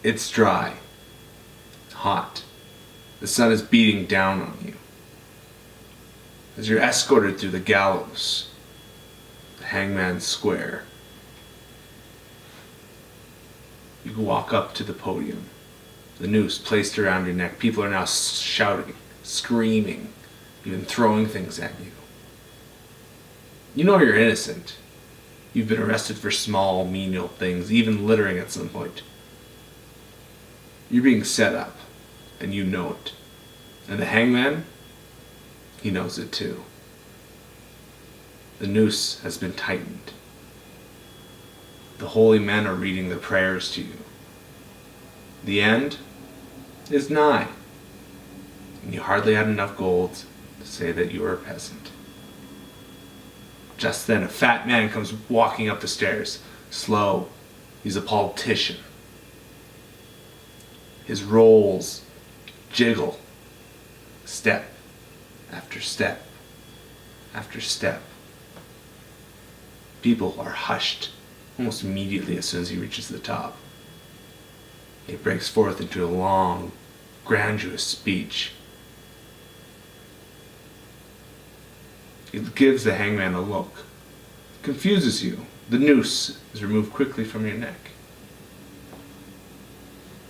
It's dry, hot. The sun is beating down on you. As you're escorted through the gallows, the hangman's square, you walk up to the podium. The noose placed around your neck. People are now shouting, screaming, even throwing things at you. You know you're innocent. You've been arrested for small, menial things, even littering at some point. You're being set up, and you know it. And the hangman, he knows it too. The noose has been tightened. The holy men are reading their prayers to you. The end is nigh, and you hardly had enough gold to say that you were a peasant. Just then, a fat man comes walking up the stairs, slow. He's a politician. His rolls jiggle, step after step after step. People are hushed almost immediately as soon as he reaches the top. He breaks forth into a long, grandiose speech. He gives the hangman a look. Confuses you. The noose is removed quickly from your neck.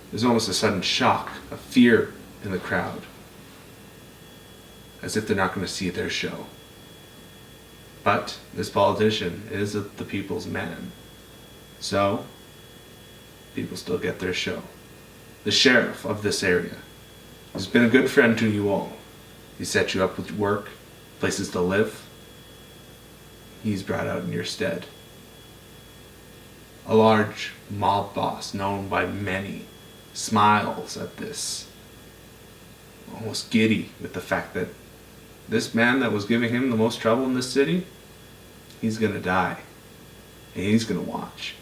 There's almost a sudden shock, a fear in the crowd, as if they're not going to see their show. But this politician is the people's man. So, people still get their show. The sheriff of this area has been a good friend to you all. He set you up with work, places to live. He's brought out in your stead. A large mob boss known by many smiles at this, almost giddy with the fact that this man that was giving him the most trouble in this city, he's gonna die, and he's gonna watch.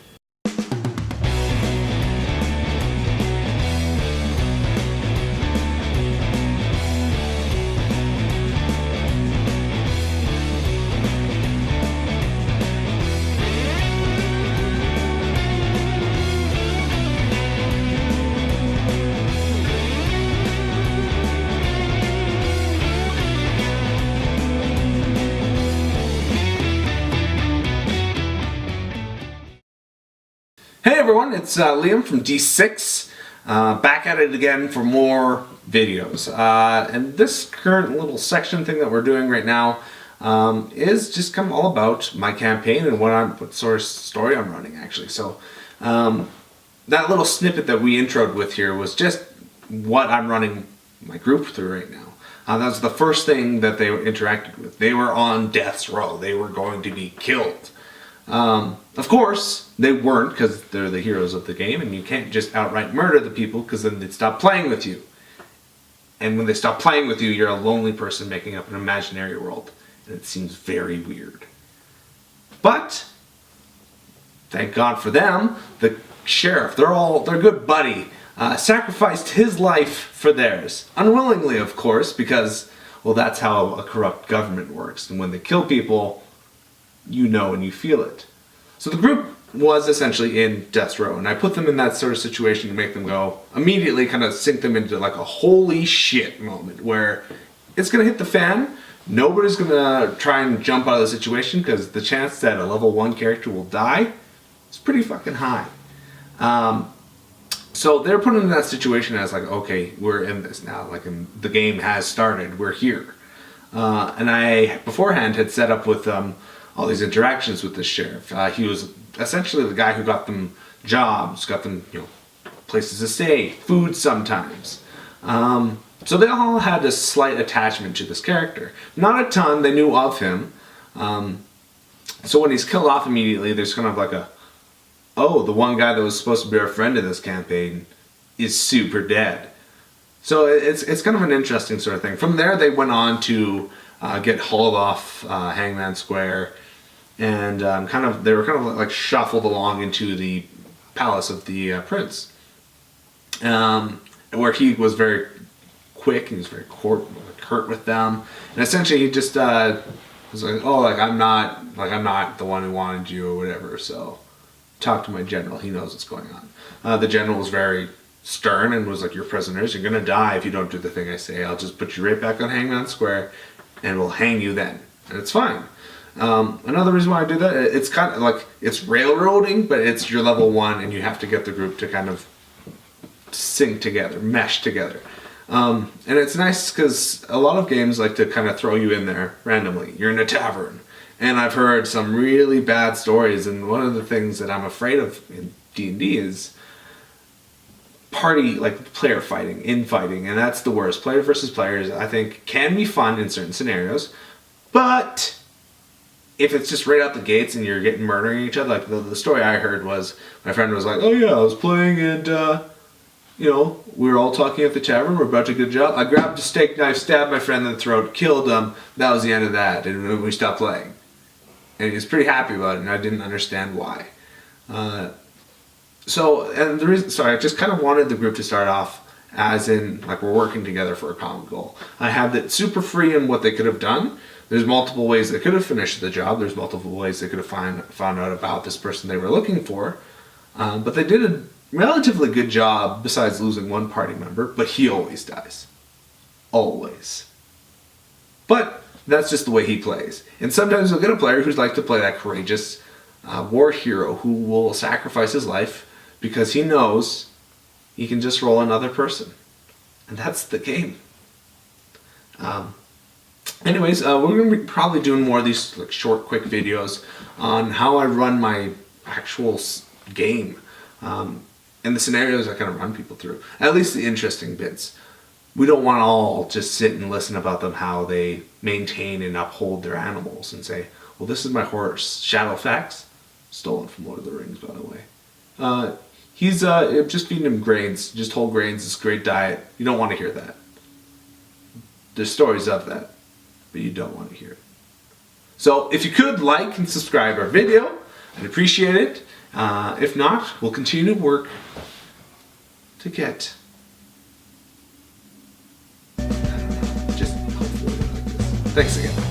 Hey everyone, it's Liam from D6, back at it again for more videos. And this current little section thing that we're doing right now is just kind of all about my campaign and what sort of story I'm running actually. So that little snippet that we introed with here was just what I'm running my group through right now. That was the first thing that they interacted with. They were on death's row. They were going to be killed. Of course, they weren't, because they're the heroes of the game, and you can't just outright murder the people, because then they'd stop playing with you. And when they stop playing with you, you're a lonely person making up an imaginary world, and it seems very weird. But, thank God for them, the sheriff, their good buddy, sacrificed his life for theirs. Unwillingly, of course, because, well, that's how a corrupt government works. And when they kill people, you know and you feel it. So the group was essentially in death's row, and I put them in that sort of situation to make them go, immediately kind of sink them into like a holy shit moment where it's going to hit the fan. Nobody's going to try and jump out of the situation because the chance that a level 1 character will die is pretty fucking high. So they're put in that situation as like, okay, we're in this now, like the game has started, we're here. And I beforehand had set up with all these interactions with this sheriff. He was essentially the guy who got them jobs, got them, places to stay, food sometimes. So they all had a slight attachment to this character. Not a ton, they knew of him. So when he's killed off immediately, there's kind of like the one guy that was supposed to be our friend in this campaign is super dead. So it's kind of an interesting sort of thing. From there, they went on to get hauled off Hangman Square, and they were kind of like shuffled along into the palace of the prince, where he was very quick. He was very curt with them, and essentially he just was like, "Oh, I'm not the one who wanted you or whatever." So talk to my general. He knows what's going on. The general was very stern and was like, you're prisoners. You're going to die if you don't do the thing I say. I'll just put you right back on Hangman Square and we'll hang you then. And it's fine. Another reason why I do that, it's kind of like, it's railroading, but it's your level 1 and you have to get the group to kind of sync together, mesh together. And it's nice because a lot of games like to kind of throw you in there randomly. You're in a tavern. And I've heard some really bad stories, and one of the things that I'm afraid of in D&D is player fighting, infighting, and that's the worst. Player versus players, I think, can be fun in certain scenarios, but if it's just right out the gates and you're murdering each other, like the story I heard was, my friend was like, oh yeah, I was playing and, we were all talking at the tavern, we're about to get a job. I grabbed a steak knife, stabbed my friend in the throat, killed him, that was the end of that, and we stopped playing. And he was pretty happy about it, and I didn't understand why. So I just kind of wanted the group to start off as in, like, we're working together for a common goal. I have that super free in what they could have done. There's multiple ways they could have finished the job. There's multiple ways they could have found out about this person they were looking for. But they did a relatively good job, besides losing one party member, but he always dies. Always. But that's just the way he plays. And sometimes you'll get a player who's like to play that courageous war hero who will sacrifice his life because he knows he can just roll another person. And that's the game. Anyways, we're going to be probably doing more of these short, quick videos on how I run my actual game. And the scenarios I kind of run people through. At least the interesting bits. We don't want to all just sit and listen about them, how they maintain and uphold their animals and say, well, this is my horse, Shadowfax, stolen from Lord of the Rings, by the way. He's just feeding him grains, just whole grains, this great diet. You don't want to hear that. There's stories of that, but you don't want to hear it. So if you could like and subscribe our video, I'd appreciate it. If not, we'll continue to work to get, just hopefully like this. Thanks again.